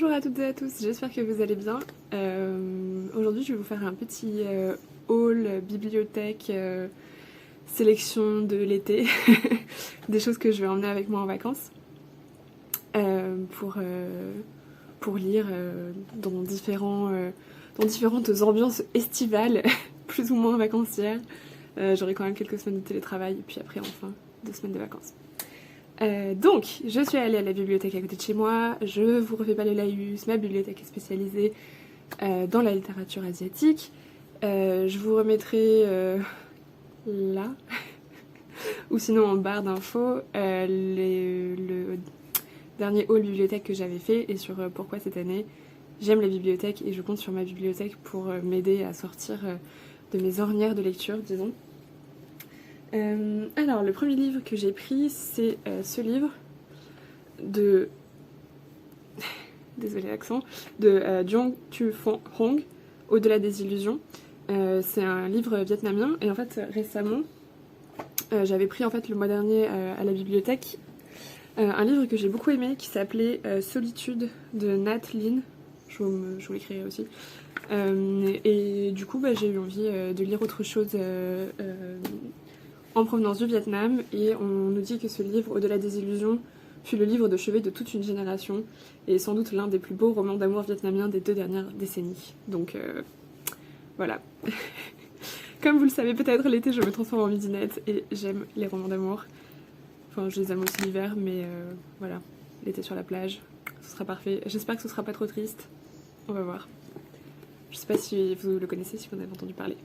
Bonjour à toutes et à tous, j'espère que vous allez bien. Aujourd'hui je vais vous faire un petit haul bibliothèque sélection de l'été, des choses que je vais emmener avec moi en vacances pour lire dans différentes ambiances estivales, plus ou moins vacancières. J'aurai quand même quelques semaines de télétravail et puis après enfin 2 semaines de vacances. Donc, je suis allée à la bibliothèque à côté de chez moi, je vous refais pas le laïus, ma bibliothèque est spécialisée dans la littérature asiatique. Je vous remettrai là, ou sinon en barre d'infos, le dernier haul bibliothèque que j'avais fait et sur pourquoi cette année j'aime la bibliothèque et je compte sur ma bibliothèque pour m'aider à sortir de mes ornières de lecture, disons. Alors, le premier livre que j'ai pris, c'est ce livre de... Désolé l'accent, de Jong Tu Hong, Au-delà des illusions. C'est un livre vietnamien et en fait récemment j'avais pris en fait le mois dernier à la bibliothèque un livre que j'ai beaucoup aimé qui s'appelait Solitude de Nat Lin. Je vous l'écrirai aussi. Et du coup j'ai eu envie de lire autre chose en provenance du Vietnam, et on nous dit que ce livre, Au-delà des illusions, fut le livre de chevet de toute une génération, et sans doute l'un des plus beaux romans d'amour vietnamiens des 2 dernières décennies. Donc voilà. Comme vous le savez peut-être, l'été je me transforme en midinette, et j'aime les romans d'amour. Enfin, je les aime aussi l'hiver, mais voilà, l'été sur la plage, ce sera parfait. J'espère que ce sera pas trop triste, on va voir. Je sais pas si vous le connaissez, si vous en avez entendu parler.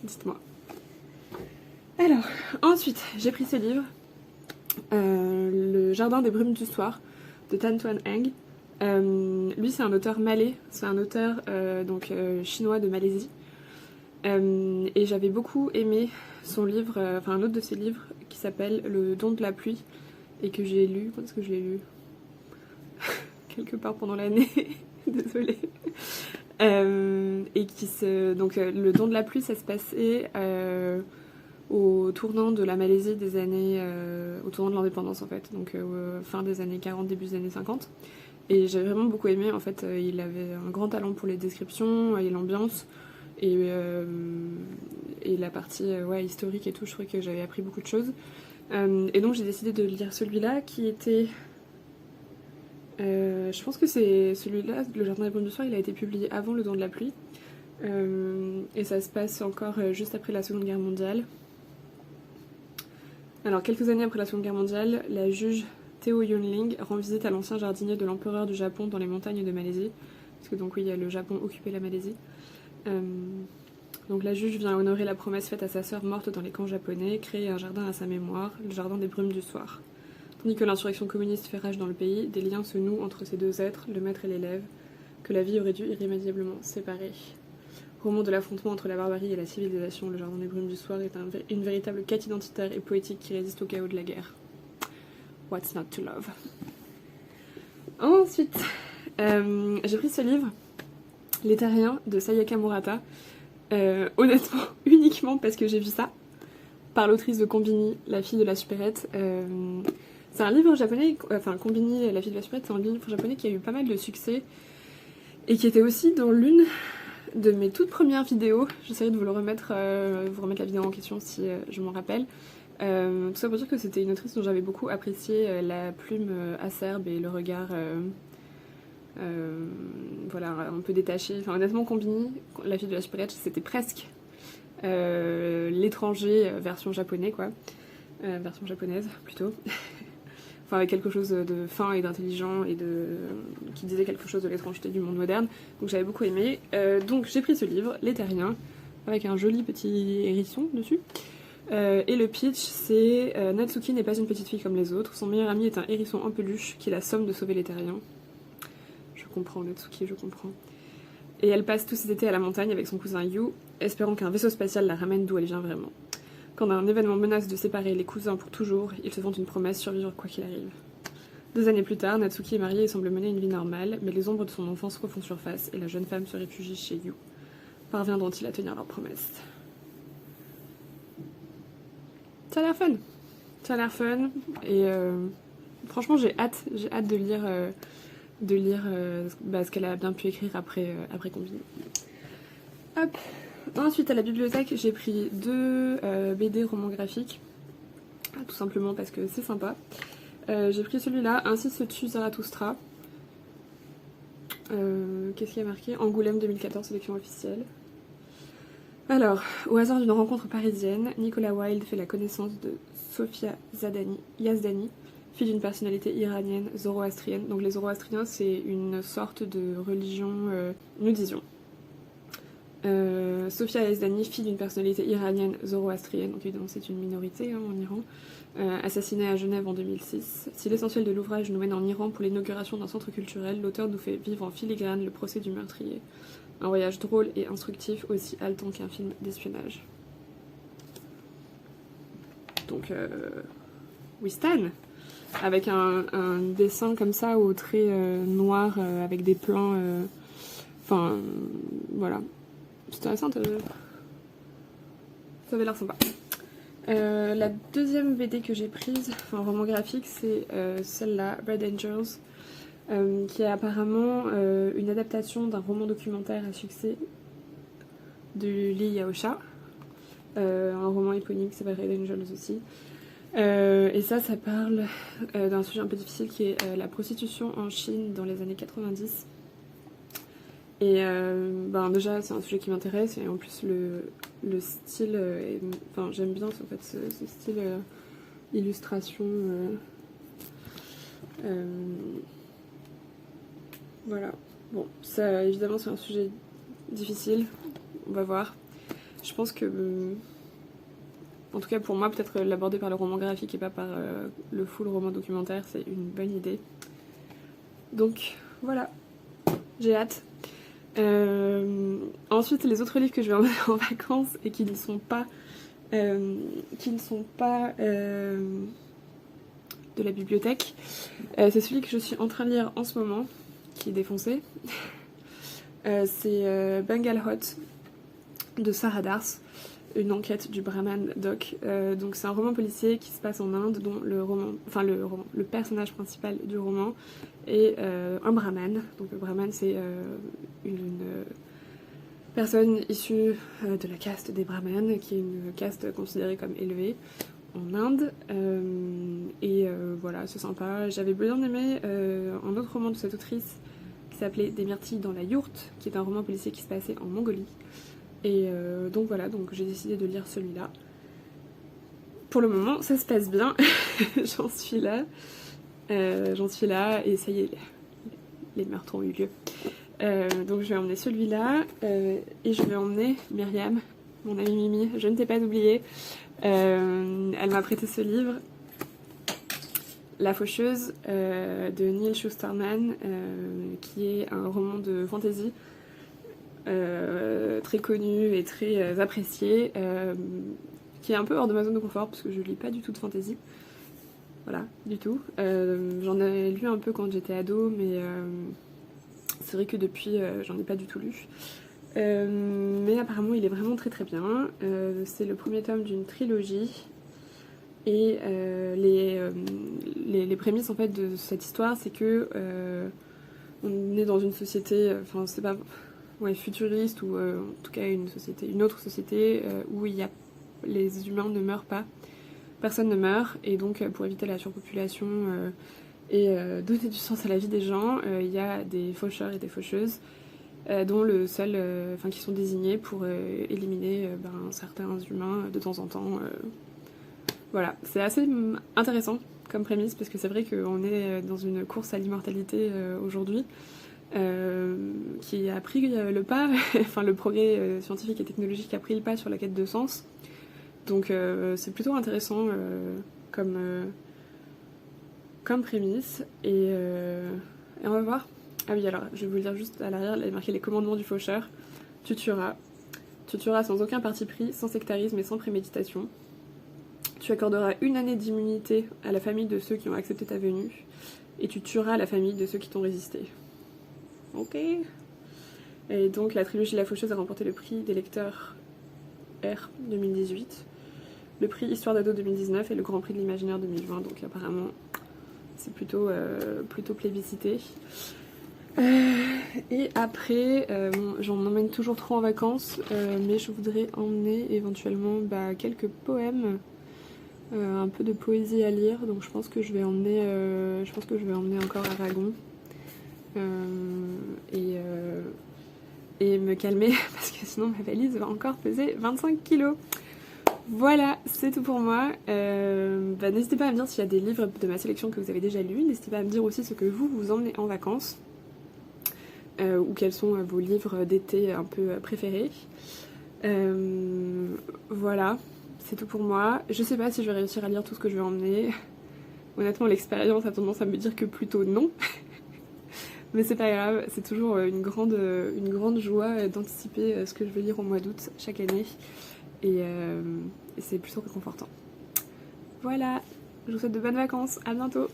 Dites-moi. Alors, ensuite, j'ai pris ce livre, Le Jardin des brumes du soir, de Tan Tuan Eng. Lui, c'est un auteur malais, c'est un auteur chinois de Malaisie. Et j'avais beaucoup aimé son livre, un autre de ses livres, qui s'appelle Le don de la pluie, et que j'ai lu, quand est-ce que je l'ai lu? Quelque part pendant l'année, désolée. Le don de la pluie, ça se passait... au tournant de la Malaisie des années... au tournant de l'indépendance en fait, donc fin des années 40, début des années 50. Et j'avais vraiment beaucoup aimé, en fait, il avait un grand talent pour les descriptions et l'ambiance, et la partie historique et tout, je trouvais que j'avais appris beaucoup de choses. Et donc j'ai décidé de lire celui-là qui était... je pense que c'est celui-là, Le Jardin des brumes du soir, il a été publié avant Le don de la pluie. Et ça se passe encore juste après la Seconde Guerre mondiale. Alors, quelques années après la Seconde Guerre mondiale, la juge Theo Yunling rend visite à l'ancien jardinier de l'empereur du Japon dans les montagnes de Malaisie. Parce que donc oui, le Japon occupait la Malaisie. Donc la juge vient honorer la promesse faite à sa sœur morte dans les camps japonais, créer un jardin à sa mémoire, le jardin des brumes du soir. Tandis que l'insurrection communiste fait rage dans le pays, des liens se nouent entre ces deux êtres, le maître et l'élève, que la vie aurait dû irrémédiablement séparer. Roman de l'affrontement entre la barbarie et la civilisation, Le Jardin des brumes du soir est une véritable quête identitaire et poétique qui résiste au chaos de la guerre. What's not to love? Ensuite, j'ai pris ce livre, Les Terriens de Sayaka Murata, honnêtement, uniquement parce que j'ai vu ça, par l'autrice de Konbini, la fille de la supérette. C'est un livre japonais, Konbini, la fille de la supérette, c'est un livre japonais qui a eu pas mal de succès, et qui était aussi dans l'une de mes toutes premières vidéos. J'essaierai de vous remettre la vidéo en question si je m'en rappelle. Tout ça pour dire que c'était une autrice dont j'avais beaucoup apprécié la plume acerbe et le regard un peu détaché. Enfin, honnêtement, Konbini, la fille de la supérette, c'était presque l'étranger version japonais, quoi. Version japonaise, plutôt. Enfin, avec quelque chose de fin et d'intelligent et qui disait quelque chose de l'étrangeté du monde moderne. Donc j'avais beaucoup aimé. Donc j'ai pris ce livre, Les Terriens, avec un joli petit hérisson dessus. Et le pitch, c'est Natsuki n'est pas une petite fille comme les autres. Son meilleur ami est un hérisson en peluche qui la somme de sauver les Terriens. Je comprends, Natsuki, je comprends. Et elle passe tous ses étés à la montagne avec son cousin Yu, espérant qu'un vaisseau spatial la ramène d'où elle vient vraiment. Quand un événement menace de séparer les cousins pour toujours, ils se font une promesse, survivre quoi qu'il arrive. 2 années plus tard, Natsuki est mariée et semble mener une vie normale, mais les ombres de son enfance refont surface et la jeune femme se réfugie chez Yu. Parviendront-ils à tenir leur promesse? Ça a l'air fun. Ça a l'air fun, et franchement j'ai hâte de lire de lire ce qu'elle a bien pu écrire après Combini. Hop. Ensuite, à la bibliothèque, j'ai pris 2 BD romans graphiques, tout simplement parce que c'est sympa. J'ai pris celui-là, Ainsi se tue Zarathustra. Qu'est-ce qui a marqué? Angoulême 2014, sélection officielle. Alors, au hasard d'une rencontre parisienne, Nicolas Wilde fait la connaissance de Sofia Yazdani, fille d'une personnalité iranienne zoroastrienne. Donc les zoroastriens, c'est une sorte de religion, nous disions. Sofia Yazdani, fille d'une personnalité iranienne zoroastrienne, donc évidemment c'est une minorité en Iran, assassinée à Genève en 2006. Si l'essentiel de l'ouvrage nous mène en Iran pour l'inauguration d'un centre culturel, l'auteur nous fait vivre en filigrane le procès du meurtrier. Un voyage drôle et instructif, aussi haletant qu'un film d'espionnage. Donc, we stan, avec un dessin comme ça au trait noir avec des plans. Enfin, voilà. C'était assez intéressant. Ça avait l'air sympa. La deuxième BD que j'ai prise, enfin roman graphique, c'est celle-là, Red Angels, qui est apparemment une adaptation d'un roman documentaire à succès de Lee Yaosha, un roman éponyme qui s'appelle Red Angels aussi. Et ça parle d'un sujet un peu difficile qui est la prostitution en Chine dans les années 90. Et déjà c'est un sujet qui m'intéresse, et en plus le style, enfin j'aime bien en fait ce style illustration. Voilà. Bon, ça évidemment c'est un sujet difficile, on va voir. Je pense que, en tout cas pour moi, peut-être l'aborder par le roman graphique et pas par le full roman documentaire, c'est une bonne idée. Donc voilà, j'ai hâte. Ensuite, les autres livres que je vais emmener en vacances et qui ne sont pas de la bibliothèque, c'est celui que je suis en train de lire en ce moment, qui est défoncé. C'est Bengal Hot de Sarah Dars, une enquête du Brahman Doc. Donc c'est un roman policier qui se passe en Inde, dont le personnage principal du roman est un Brahman. Donc le Brahman, c'est une personne issue de la caste des Brahmanes, qui est une caste considérée comme élevée en Inde. Voilà, c'est sympa. J'avais bien aimé un autre roman de cette autrice qui s'appelait Des myrtilles dans la yourte, qui est un roman policier qui se passait en Mongolie. Et donc voilà, donc j'ai décidé de lire celui-là. Pour le moment, ça se passe bien. J'en suis là, et ça y est, les meurtres ont eu lieu. Donc je vais emmener celui-là, et je vais emmener Myriam, mon amie Mimi, je ne t'ai pas oublié. Elle m'a prêté ce livre, La Faucheuse, de Neil Shusterman, qui est un roman de fantasy très connu et très apprécié, qui est un peu hors de ma zone de confort parce que je lis pas du tout de fantasy, voilà, du tout. J'en ai lu un peu quand j'étais ado, mais c'est vrai que depuis j'en ai pas du tout lu. Mais apparemment il est vraiment très très bien. C'est le premier tome d'une trilogie, et les prémices en fait de cette histoire, c'est que on est dans une société, enfin c'est pas futuriste, ou en tout cas une autre société où les humains ne meurent pas, personne ne meurt, et donc pour éviter la surpopulation et donner du sens à la vie des gens, il y a des faucheurs et des faucheuses, dont le seul, qui sont désignés pour éliminer certains humains de temps en temps. Voilà, c'est assez intéressant comme prémisse, parce que c'est vrai qu'on est dans une course à l'immortalité aujourd'hui, qui a pris le pas, enfin le progrès scientifique et technologique a pris le pas sur la quête de sens. Donc c'est plutôt intéressant comme prémisse, et on va voir. Ah oui, alors je vais vous le dire juste à l'arrière, il est marqué les commandements du faucheur. Tu tueras sans aucun parti pris, sans sectarisme et sans préméditation. Tu accorderas 1 année d'immunité à la famille de ceux qui ont accepté ta venue, et tu tueras la famille de ceux qui t'ont résisté. Ok. Et donc la trilogie La Faucheuse a remporté le prix des lecteurs R 2018, le prix Histoire d'ado 2019 et le Grand Prix de l'Imaginaire 2020. Donc apparemment c'est plutôt plébiscité. Et après, bon, j'en emmène toujours trop en vacances, mais je voudrais emmener éventuellement quelques poèmes, un peu de poésie à lire, donc je pense que je vais emmener encore Aragon. Et me calmer parce que sinon ma valise va encore peser 25 kilos. Voilà, c'est tout pour moi. N'hésitez pas à me dire s'il y a des livres de ma sélection que vous avez déjà lus. N'hésitez pas à me dire aussi ce que vous emmenez en vacances. Ou quels sont vos livres d'été un peu préférés. Voilà, c'est tout pour moi. Je sais pas si je vais réussir à lire tout ce que je vais emmener. Honnêtement, l'expérience a tendance à me dire que plutôt non. Mais c'est pas grave, c'est toujours une grande joie d'anticiper ce que je vais lire au mois d'août chaque année. Et c'est plutôt réconfortant. Voilà, je vous souhaite de bonnes vacances, à bientôt!